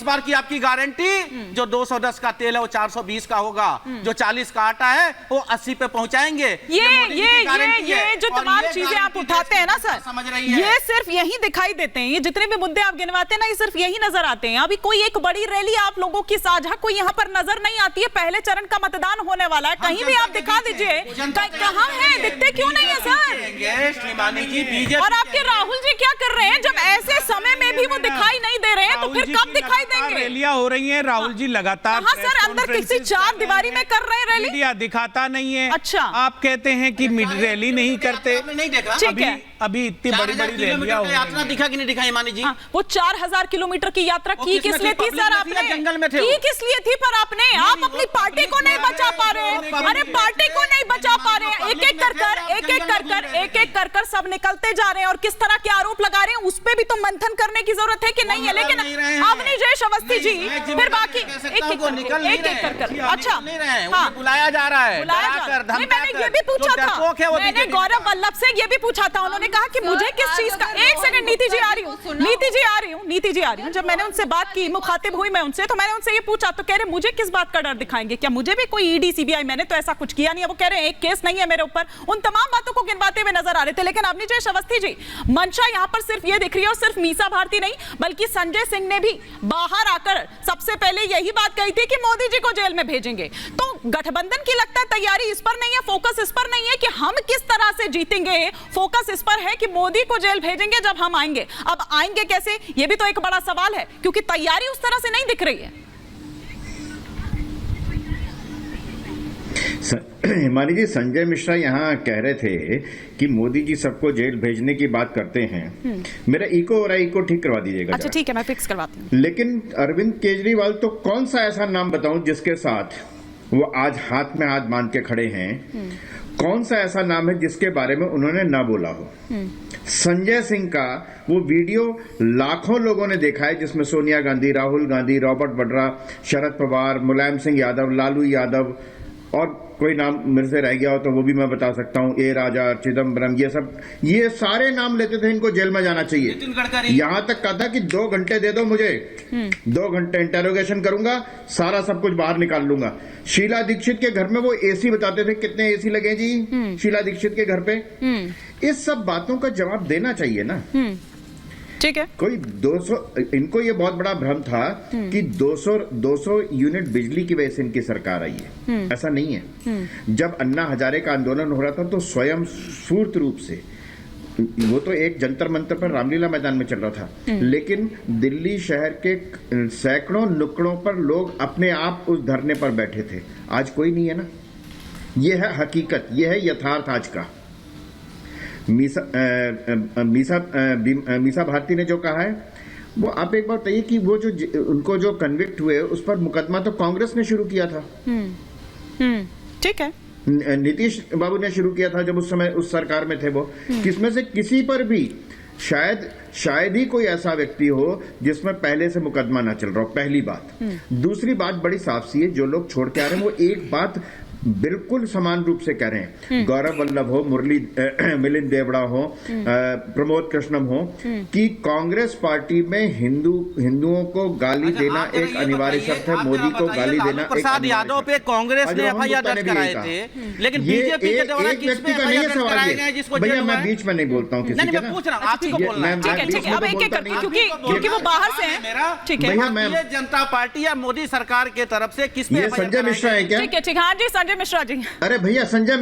इस बार की आपकी गारंटी जो 210 का तेल है वो 420 का होगा, जो 40 का आटा है वो 80 पे पहुंचाएंगे। ये जो तमाम चीजें आप उठाते हैं ना सर, समझ रही है, ये सिर्फ यही दिखाई देते हैं, ये जितने भी मुद्दे आप गिनवाते हैं ना, ये सिर्फ यही नजर आते हैं। अभी कोई एक बड़ी रैली आप लोगों की साझा कोई यहाँ पर नजर नहीं आती है। पहले चरण का मतदान होने वाला है, कहीं भी आप दिखा दीजिए, कहाँ है, दिखते क्यों नहीं है सर? और आपके राहुल जी क्या कर रहे हैं जब ऐसे समय में भी वो दिखाई नहीं दे रहे हैं, तो फिर कब दिखाई देंगे? रैलियां हो रही हैं, राहुल जी लगातार हाँ सर, अंदर किसी चार दीवारी में कर रहे हैं रैली, मीडिया दिखाता नहीं है। अच्छा, आप कहते हैं कि रैली नहीं करते, नहीं देखा? अभी इतनी बड़ी बड़ी रैलियां यात्रा दिखा कि नहीं दिखा हिमानी जी? वो 4000 किलोमीटर की यात्रा की किस लिए थी सर आपने? जंगल में थे, की किस लिए थी? पर आपने आप अपनी पार्टी को नहीं बचा पा रहे, अरे पार्टी को नहीं बचा पा रहे, एक एक कर कर सब निकलते जा रहे हैं और किस तरह के आरोप लगा रहे हैं, उस पे भी तो मंथन करने की जरूरत है कि नहीं है? लेकिन अवनी जयेश अवस्थी जी फिर बाकी एक एक कर अच्छा बुलाया जा रहा है, मैंने ये भी पूछा था, मैंने गौरव वल्लभ से ये भी पूछा था, उन्होंने कहा कि मुझे किस चीज का, एक सेकंड, नीति जी आ रही हूँ, जब मैंने उनसे बात की, मुखातिब हुई मैं उनसे, तो मैंने उनसे ये पूछा, तो कह रहे मुझे किस बात का डर दिखाएंगे, क्या मुझे भी कोई ईडी सीबीआई, मैंने तो ऐसा कुछ किया नहीं है। वो कह रहे हैं एक केस नहीं है मेरे ऊपर, उन तमाम बातों को गिनवाते हुए नजर आ रहे थे। लेकिन अवनी जयेश अवस्थी जी, मंशा यहाँ पर सिर्फ ये दिख रही है, और सिर्फ मीसा भारती नहीं बल्कि संजय सिंह ने भी बाहर आकर सबसे पहले यही बात कही थी कि मोदी जी को जेल में भेजेंगे। तो गठबंधन की लगता है तैयारी इस पर नहीं है, फोकस इस पर नहीं है कि हम किस तरह से जीतेंगे, फोकस इस पर है कि मोदी को जेल भेजेंगे जब हम आएंगे। अब आएंगे कैसे, यह भी तो एक बड़ा सवाल है, क्योंकि तैयारी उस तरह से नहीं दिख रही है। हिमानी जी, संजय मिश्रा यहाँ कह रहे थे कि मोदी जी सबको जेल भेजने की बात करते हैं। मेरा इको हो रहा है, इको ठीक करवा दीजिएगा। अच्छा ठीक है, मैं फिक्स करवाती हूँ। लेकिन अरविंद केजरीवाल तो कौन सा ऐसा नाम बताऊं जिसके साथ वो आज हाथ में हाथ बांध के खड़े हैं? कौन सा ऐसा नाम है जिसके बारे में उन्होंने ना बोला हो? संजय सिंह का वो वीडियो लाखों लोगों ने देखा है, जिसमें सोनिया गांधी, राहुल गांधी, रॉबर्ट वड्रा, शरद पवार, मुलायम सिंह यादव, लालू यादव, और कोई नाम मेरे से रह गया हो तो वो भी मैं बता सकता हूँ, ए राजा, चिदम्बरम, ये सारे नाम लेते थे, इनको जेल में जाना चाहिए। यहां तक कहा था कि 2 घंटे दे दो मुझे, 2 घंटे इंटेरोगेशन करूंगा, सारा सब कुछ बाहर निकाल लूंगा। शीला दीक्षित के घर में वो एसी बताते थे, कितने एसी लगे जी शीला दीक्षित के घर पे? इस सब बातों का जवाब देना चाहिए ना। ठीक है, कोई 200, इनको ये बहुत बड़ा भ्रम था कि 200 यूनिट बिजली की वजह से इनकी सरकार आई है। ऐसा नहीं है। जब अन्ना हजारे का आंदोलन हो रहा था तो स्वयं स्फूर्त रूप से, वो तो एक जंतर मंतर पर रामलीला मैदान में चल रहा था, लेकिन दिल्ली शहर के सैकड़ों नुक्कड़ों पर लोग अपने आप उस धरने पर बैठे थे। आज कोई नहीं है ना। ये है हकीकत, ये है यथार्थ आज का। मीसा भारती ने जो कहा है वो आप एक बार बताइए कि वो जो उनको जो कन्विक्ट हुए उस पर मुकदमा तो कांग्रेस ने शुरू किया था। ठीक है, नीतीश बाबू ने शुरू किया था जब उस समय उस सरकार में थे वो। किसमें से किसी पर भी शायद ही कोई ऐसा व्यक्ति हो जिसमें पहले से मुकदमा ना चल रहा हो, पहली बात। दूसरी बात बड़ी साफ सी है, जो लोग छोड़ के आ रहे हैं वो एक बात बिल्कुल समान रूप से कह रहे हैं, गौरव वल्लभ हो, मिलिंद देवड़ा हो, प्रमोद कृष्णम हो, कि कांग्रेस पार्टी में हिंदुओं को गाली देना एक अनिवार्य शर्त है, मोदी को गाली देना। प्रसाद यादव पे कांग्रेस ने एफआईआर दर्ज कराए थे, लेकिन बीजेपी के द्वारा किस पे एफआईआर दर्ज कराए गए जिसको जेल में? मैं बीच में नहीं बोलता हूँ, किसी मैं पूछ रहा हूँ, आप ही को बोलना है। ठीक है, अब एक एक करके, क्योंकि वो बाहर से हैं। ठीक है, भारतीय जनता पार्टी या मोदी सरकार के तरफ से किस पे? संजय मिश्रा है क्या? ठीक है, हाँ जी, संजय मिश्रा जी। अरे भैया, संजय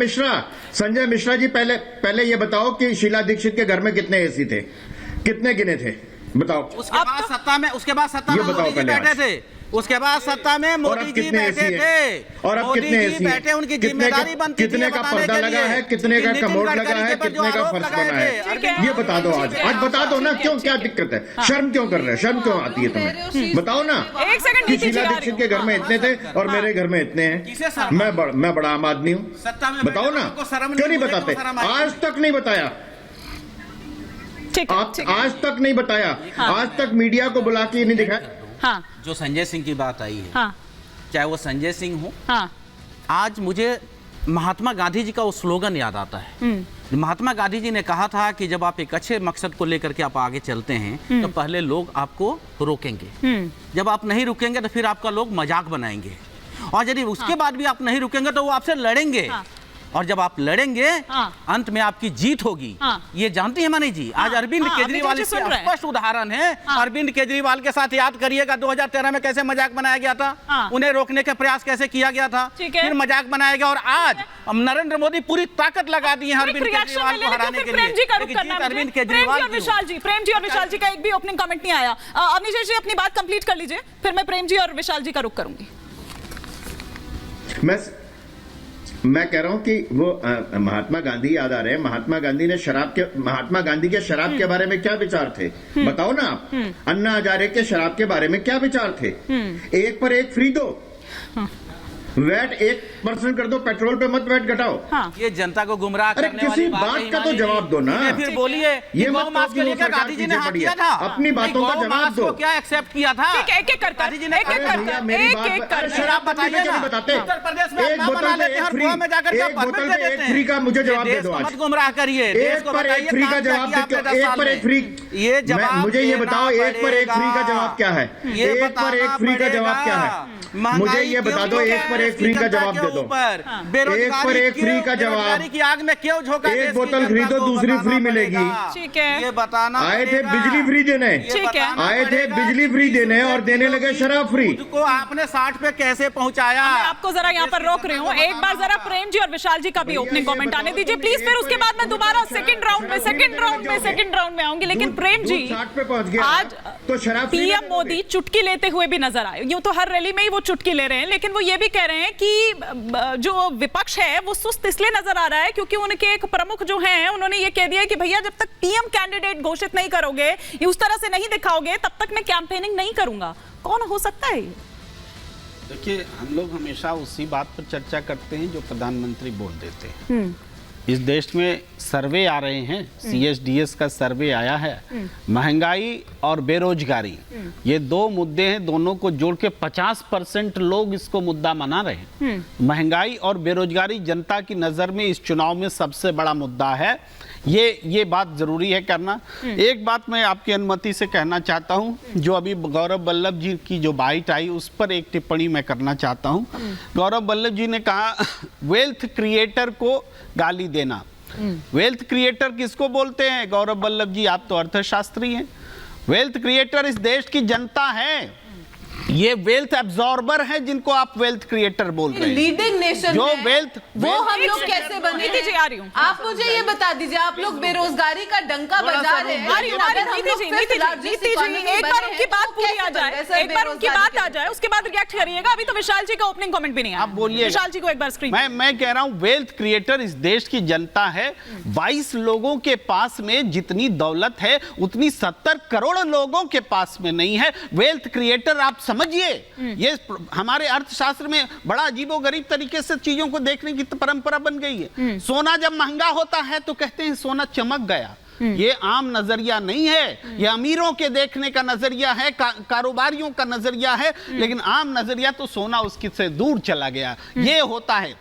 मिश्रा जी, पहले ये बताओ कि शीला दीक्षित के घर में कितने एसी थे, कितने गिने थे, बताओ। उसके बाद सत्ता में मोदी जी बैठे थे, उसके बाद सत्ता में मोदी जी बैठे थे, और अब कितने एसी बैठे, उनकी जिम्मेदारी बनती थी कितने का पर्दा लगा है, कितने का कमोड लगा है, कितने का फर्श बना है, ये बता दो। आज बता दो ना, क्यों, क्या दिक्कत है? शर्म क्यों कर रहे हैं? शर्म क्यों आती है तुम्हें? बताओ ना। एक सेकंड, कि शीला दीक्षित के घर में इतने थे और मेरे घर में इतने हैं। मैं बड़ा आम आदमी हूँ, बताओ ना, क्यों नहीं बताते? आज तक नहीं बताया, आज तक नहीं बताया, आज तक मीडिया को बुला के नहीं दिखाया। हाँ, जो संजय सिंह की बात आई है, हाँ, चाहे वो संजय सिंह हो, हाँ, आज मुझे महात्मा गांधी जी का वो स्लोगन याद आता है। महात्मा गांधी जी ने कहा था कि जब आप एक अच्छे मकसद को लेकर के आप आगे चलते हैं तो पहले लोग आपको रोकेंगे, जब आप नहीं रुकेंगे तो फिर आपका लोग मजाक बनाएंगे, और यदि उसके बाद भी आप नहीं रुकेंगे तो वो आपसे लड़ेंगे, और जब आप लड़ेंगे अंत में आपकी जीत होगी। ये जानती है मनी जी? आज अरविंद केजरीवाल इसके स्पष्ट उदाहरण है। अरविंद केजरीवाल के साथ याद करिएगा 2013 में कैसे मजाक बनाया गया था, उन्हें रोकने का प्रयास कैसे किया गया था, फिर मजाक बनाया गया, और आज नरेंद्र मोदी पूरी ताकत लगा दी है अरविंद केजरीवाल को हराने के लिए। अरविंद केजरीवाल, विशाल जी, प्रेम जी और विशाल जी का एक भी ओपनिंग कमेंट नहीं आया। अवनीश जी अपनी बात कंप्लीट कर लीजिए, फिर मैं प्रेम जी और विशाल जी का रुख करूंगी। मैं कह रहा हूं कि वो महात्मा गांधी याद आ रहे हैं। महात्मा गांधी के शराब के बारे में क्या विचार थे बताओ ना आप। अन्ना हजारे के शराब के बारे में क्या विचार थे? एक पर एक फ्री दो, वैट 1% कर दो, पेट्रोल पे मत वैट घटाओ। ये जनता को गुमराह करने वाली बात है। बात का तो जवाब दो ना। फिर बोलिए ये गौ मास के लेकर गांधी जी ने हाथ किया था, अपनी बातों का जवाब दो। क्या एक्सेप्ट किया था? एक एक कर गांधी जी ने शराब बताइए ना। उत्तर प्रदेश में एक बोतल पे एक फ्री का मुझे जवाब दे दो। मत गुमराह करिए, देश को बताइए फ्री का जवाब दो। एक पर एक फ्री, ये जवाब मुझे ये बताओ, एक पर एक फ्री का जवाब क्या है? एक पर एक फ्री का जवाब क्या है? मुझे ये बता दो, एक पर एक फ्री का जवाब दे दो। एक पर एक फ्री का जवाब। की आग में क्यों झोंका? एक बोतल खरीदो दूसरी फ्री मिलेगी। ठीक है, ये बताना। आए थे बिजली फ्री देने, ठीक है, आए थे बिजली फ्री देने और देने लगे शराब फ्री। को आपने 60 पे कैसे पहुंचाया? मैं आपको जरा यहाँ पर रोक रही हूँ। एक बार जरा प्रेम जी और विशाल जी का भी ओपनिंग कमेंट आने दीजिए प्लीज, फिर उसके बाद मैं दोबारा सेकंड राउंड में आऊंगी। लेकिन प्रेम जी, 60 पे पहुंच गया आज तो शराब पीएम मोदी चुटकी लेते हुए भी नजर आए। यूं तो हर रैली में ही वो चुटकी ले रहे हैं, लेकिन वो ये भी कह रहे हैं कि जो विपक्ष है वो सुस्त इसलिए नजर आ रहा है क्योंकि उनके एक प्रमुख जो हैं उन्होंने ये कह दिया कि भैया जब तक पीएम कैंडिडेट घोषित नहीं करोगे, उस तरह से नहीं दिखाओगे, तब तक मैं कैंपेनिंग नहीं करूंगा। कौन हो सकता है ये? देखिए, हम लोग हमेशा उसी बात पर चर्चा करते हैं जो प्रधानमंत्री बोल देते हैं। इस देश में सर्वे आ रहे हैं, CSDS का सर्वे आया है। महंगाई और बेरोजगारी, ये दो मुद्दे हैं, दोनों को जोड़ के 50% लोग इसको मुद्दा मना रहे हैं। महंगाई और बेरोजगारी जनता की नजर में इस चुनाव में सबसे बड़ा मुद्दा है। ये बात जरूरी है करना। एक बात मैं आपकी अनुमति से कहना चाहता हूं, जो अभी गौरव वल्लभ जी की जो बाइट आई उस पर एक टिप्पणी मैं करना चाहता हूं। गौरव वल्लभ जी ने कहा वेल्थ क्रिएटर को गाली देना। वेल्थ क्रिएटर किसको बोलते हैं? गौरव वल्लभ जी, आप तो अर्थशास्त्री हैं। वेल्थ क्रिएटर इस देश की जनता है। ये वेल्थ एब्जॉर्बर है जिनको आप वेल्थ क्रिएटर बोल रहे हैं। लीडिंग नेशन जो वेल्थ वो हम लोग कैसे बने? नीति जी आ रही हूं। आप मुझे ये बता दीजिए, आप लोग बेरोजगारी का डंका बजा रहे हैं। एक बार उनकी बात पूरी आ जाए, एक बार उनकी बात आ जाए, उसके बाद रिएक्ट करिएगा। अभी तो विशाल जी का ओपनिंग कमेंट भी नहीं है। आप बोलिए। विशाल जी को एक बार स्क्रीन। मैं कह रहा हूं वेल्थ क्रिएटर इस देश की जनता है। 22 लोगों के पास में जितनी दौलत है उतनी 70 करोड़ लोगों के पास में नहीं है। वेल्थ क्रिएटर आप समझिए, ये हमारे अर्थशास्त्र में बड़ा अजीबोगरीब तरीके से चीजों को देखने की परंपरा बन गई है। सोना जब महंगा होता है तो कहते हैं सोना चमक गया। ये आम नजरिया नहीं है, ये अमीरों के देखने का नजरिया है, कारोबारियों का नजरिया है। लेकिन आम नजरिया तो सोना उसकी से दूर चला गया। ये होता है।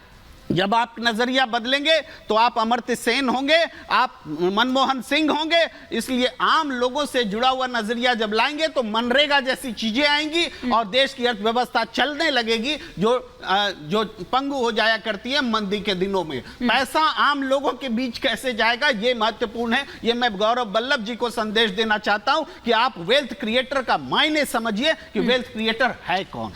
जब आप नजरिया बदलेंगे तो आप अमर्त्य सेन होंगे, आप मनमोहन सिंह होंगे। इसलिए आम लोगों से जुड़ा हुआ नजरिया जब लाएंगे तो मनरेगा जैसी चीजें आएंगी और देश की अर्थव्यवस्था चलने लगेगी, जो पंगु हो जाया करती है मंदी के दिनों में। पैसा आम लोगों के बीच कैसे जाएगा, ये महत्वपूर्ण है। ये मैं गौरव वल्लभ जी को संदेश देना चाहता हूं कि आप वेल्थ क्रिएटर का मायने समझिए कि वेल्थ क्रिएटर है कौन।